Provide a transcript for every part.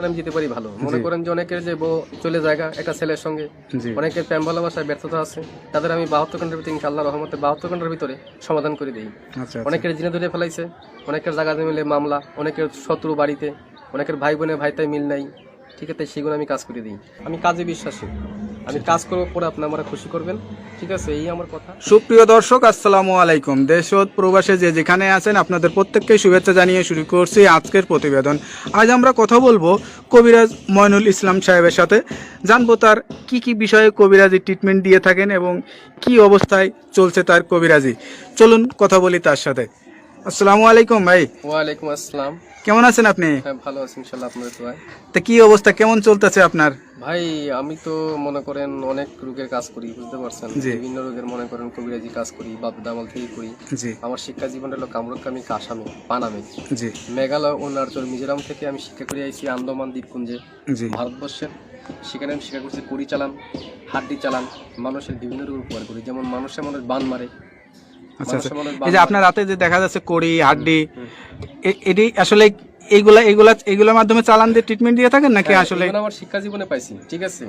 আমি যেতে পারি ভালো। মনে করেন যে অনেকের যে বউ চলে জায়গা একটা ছেলের সঙ্গে, অনেকের প্রেম ভালোবাসায় ব্যর্থতা আছে, তাদের আমি 72 ঘন্টার ভিতরে ইনশাআল্লাহ রহমতে 72 ঘন্টার ভিতরে সমাধান করে দিই। অনেকের জিনে ধরে ফেলাইছে, অনেকের জায়গা মিলে মামলা, অনেকের শত্রু বাড়িতে, অনেকের ভাই বোনে ভাইতাই মিল নাই, ঠিক আছে, সেগুলো আমি কাজ করে দিই। আমি কাজে বিশ্বাসী, আমি কাজ করবো, পরে আপনি আমার খুশি করবেন, ঠিক আছে, এই আমার কথা। সুপ্রিয় দর্শক, আসসালামু আলাইকুম। দেশ ও প্রবাসে যে যেখানে আছেন আপনাদের প্রত্যেককে শুভেচ্ছা জানিয়ে শুরু করছি আজকের প্রতিবেদন। আজ আমরা কথা বলবো কবিরাজ ময়নুল ইসলাম সাহেবের সাথে, জানবো তার কি কি বিষয়ে কবিরাজি ট্রিটমেন্ট দিয়ে থাকেন এবং কি অবস্থায় চলছে তার কবিরাজি। চলুন কথা বলি তার সাথে। আসসালামু আলাইকুম ভাই। ওয়ালাইকুম আসসালাম। কেমন আছেন আপনি? হ্যাঁ, ভালো আছি ইনশাআল্লাহ, আপনাদের দোয়ায়। তা কি অবস্থা, কেমন চলতেছে আপনার? ভাই আমি তো মনে করেন অনেক রোগের কাজ করি, বুঝতে পারছেন, বিভিন্ন রোগের মনে করেন কবিরাজি কাজ করি, বাপ দামাল থেকে করি। আমার শিক্ষা জীবন হলো কামরুকামি, কাসামে, পানামে, মেঘালয়, অরুণাচল, মিজোরাম থেকে আমি শিক্ষা করে আইছি আন্দামান দ্বীপপুঞ্জে, ভারতবর্ষের। সেখানে আমি শিক্ষা করছি কড়ি চালান, হাড্ডি চালান, মানুষের বিভিন্ন রোগ উপকার করি, যেমন মানুষের মনে বান মারে। আচ্ছা আচ্ছা, এই যে আপনার রাতে যে দেখা যাচ্ছে কড়ি হাড্ডি, এটি আসলে এইগুলোর মাধ্যমে চালান দিয়ে ট্রিটমেন্ট দিয়ে থাকেন নাকি? আসলে আমার শিক্ষা জীবনে পাইছি, ঠিক আছে।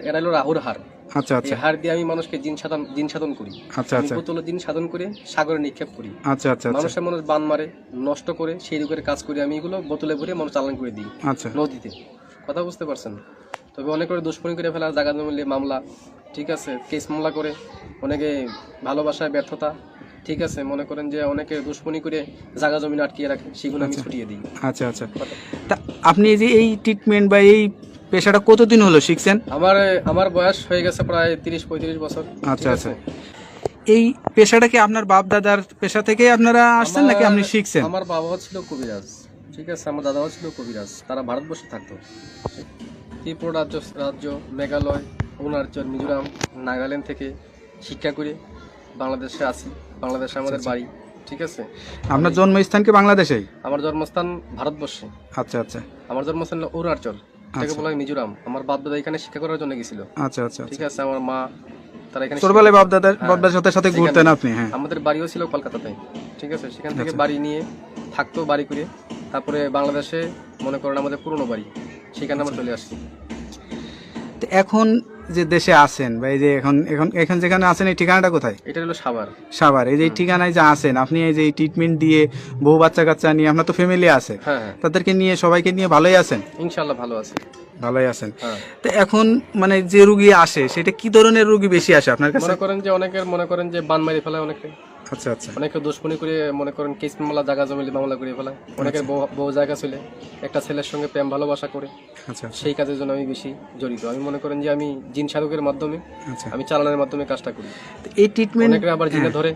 এরা হলো রাহুর হার। আচ্ছা আচ্ছা, হার দিয়ে আমি মানুষকে জিন সাধন করি। আচ্ছা আচ্ছা, বোতলে জিন সাধন করে সাগরে নিক্ষেপ করি। আচ্ছা আচ্ছা, মানুষের মানুষ বান মারে, নষ্ট করে, সেই রোগের কাজ করি আমি, এগুলো বোতলে ভরে মানুষ চালান করে দিই। আচ্ছা, নদীতে, কথা বুঝতে পারছেন। তবে অনেক করে দুষ্কর্মী করে ফেলা, জায়গা জমিলে মামলা, ঠিক আছে, কেস মামলা করে, অনেকে ভালোবাসায় ব্যর্থতা, ঠিক আছে, মনে করেন যে অনেকে দুশ্মনী করে জায়গা জমি আটকিয়ে রাখে, সেগুলো আমি ছুটিয়ে দিই। আচ্ছা আচ্ছা, তা আপনি যে এই ট্রিটমেন্ট বা এই পেশাটা কতদিন হলো শিখছেন? আমার বয়স হয়ে গেছে প্রায় 30-35 বছর। আচ্ছা আচ্ছা, এই পেশাটা কি আপনার বাপ দাদার পেশা থেকে আপনারা আসছেন নাকি আপনি শিখছেন? আমার বাবাও ছিল কবিরাজ, ঠিক আছে, আমার দাদাও ছিল কবিরাজ, তারা ভারতবর্ষে থাকতো। ত্রিপুরা রাজ্য, মেঘালয়, অরুণাচল, মিজোরাম, নাগাল্যান্ড থেকে শিক্ষা করে বাংলাদেশে আসি। বাংলাদেশে আমাদের বাড়ি, ঠিক আছে। আপনার জন্মস্থান কি বাংলাদেশেই? আমার জন্মস্থান ভারতবর্ষে। আচ্ছা আচ্ছা, আমার জন্মস্থান অরুণাচল, এটাকে বলা হয় মিজোরাম। আমার বাপ দাদা এখানে শিক্ষা করার জন্য গেছিল। আচ্ছা আচ্ছা, ঠিক আছে। আমার মা, তারা এখানে ছোটবেলায় বাপ দাদার সাথে ঘুরতেন আপনি? হ্যাঁ, আমাদের বাড়িও ছিল কলকাতাতে, ঠিক আছে। সেখান থেকে বাড়ি নিয়ে থাকতো, বাড়ি করে তারপরে বাংলাদেশে মনে করেন আমাদের পুরনো বাড়ি, সেখানে আমরা চলে আসছি। এখন যে দেশে আছেন বা এই যে এখন যেখানে আছেন, এই ঠিকানাটা কোথায়? এটা হলো সাভার। এই যে ঠিকানায় যে আছেন আপনি, এই যে ট্রিটমেন্ট দিয়ে বউ বাচ্চা কাচ্চা নিয়ে, আপনার তো ফ্যামিলি আছে, তাদেরকে নিয়ে, সবাইকে নিয়ে ভালোই আছেন? ইনশাআল্লাহ ভালো আছে, ভালোই আছেন। তো এখন মানে যে রোগী আসে, সেটা কি ধরনের রোগী বেশি আসে আপনার কাছে? মনে করেন যে বান মারি ফেলায় অনেকে। আচ্ছা আচ্ছা, অনেকে দুশ্মনী করে, মনে করেন কেস মামলা, জায়গা জমিলে মামলা করে ফেলায়। অনেকের বউ জায়গা ছিল, একটা ছেলের সঙ্গে প্রেম ভালোবাসা করে। আচ্ছা, সেই কাজের জন্য আমি বেশি জড়িত। আমি মনে করেন যে আমি জিন সাধকের মাধ্যমে, আমি চালানোর মাধ্যমে কাজটা করি। এই ট্রিটমেন্ট অনেকে আবার জিনে ধরে,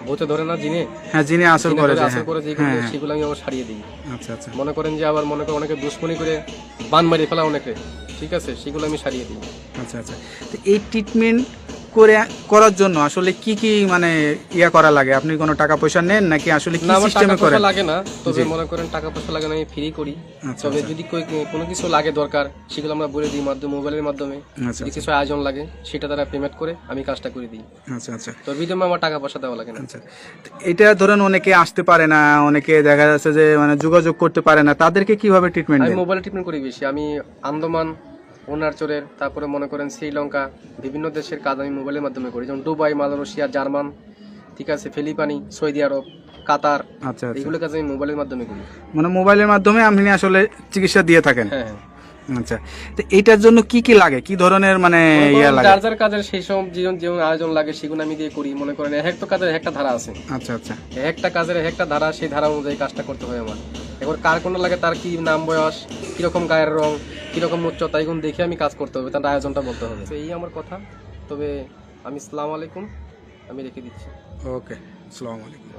ভূতে ধরে না, জিনে, হ্যাঁ, জিনে আসর করে, সেগুলো আমি আবার সারিয়ে দিই। আচ্ছা আচ্ছা, মনে করেন যে আবার মনে করেন অনেকে দুশ্মনী করে বান মারি ফেলা অনেকে, ঠিক আছে, সেগুলো আমি সারিয়ে দিই। আচ্ছা আচ্ছা, তো এই ট্রিটমেন্ট করার জন্য আসলে কি কি মানে করা লাগে? আপনি কোনো টাকা পয়সা নেন নাকি আসলে কি সিস্টেমে করেন? লাগে না, তবে মনে করেন টাকা পয়সা লাগে না, আমি ফ্রি করি। তবে যদি কোনো কিছু লাগে দরকার, সেগুলো আমরা বলে দিই মোবাইলের মাধ্যমে। যদি কিছু আয়োজন লাগে, সেটা তারা পেমেন্ট করে আমি কাজটা করে দিই। আচ্ছা আচ্ছা, তোর বিধমে আমার টাকা পয়সা দেওয়া লাগে না। আচ্ছা, এটা ধরেন অনেকে আসতে পারে না, অনেকে দেখা যাচ্ছে যে মানে যোগাযোগ করতে পারে না, তাদেরকে কিভাবে ট্রিটমেন্ট? আমি মোবাইলে ট্রিটমেন্ট করি বেশি। আমি আন্দামান, অরুণাচলের, তারপরে মনে করেন শ্রীলঙ্কা, বিভিন্ন দেশের কাজ আমি মোবাইলের মাধ্যমে করি, যেমন দুবাই, মালয়েশিয়া, জার্মান, ঠিক আছে, ফিলিপাইনি, সৌদি আরব, কাতার। আচ্ছা, এগুলো কাজ আমি মোবাইলের মাধ্যমে করি। মানে মোবাইলের মাধ্যমে আপনি আসলে চিকিৎসা দিয়ে থাকেন? হ্যাঁ। আচ্ছা, তো এইটার জন্য কি কি লাগে, কি ধরনের মানে যার কাজের সেই সব যেমন আয়োজন লাগে, সেগুলো আমি দিয়ে করি। মনে করেন এক একটা কাজের একটা ধারা আছে। আচ্ছা আচ্ছা, একটা কাজের একটা ধারা, সেই ধারা অনুযায়ী কাজটা করতে হয় আমার। এবার কার কোনটা লাগে, তার কি নাম, বয়স, কিরকম গায়ের রং, কিরকম উচ্চতা, এগুলো দেখে আমি কাজ করতে হবে, তার আয়োজনটা বলতে হবে। এই আমার কথা। তবে আমি আসসালামু আলাইকুম, আমি রেখে দিচ্ছি। ওকে, আসসালামু আলাইকুম।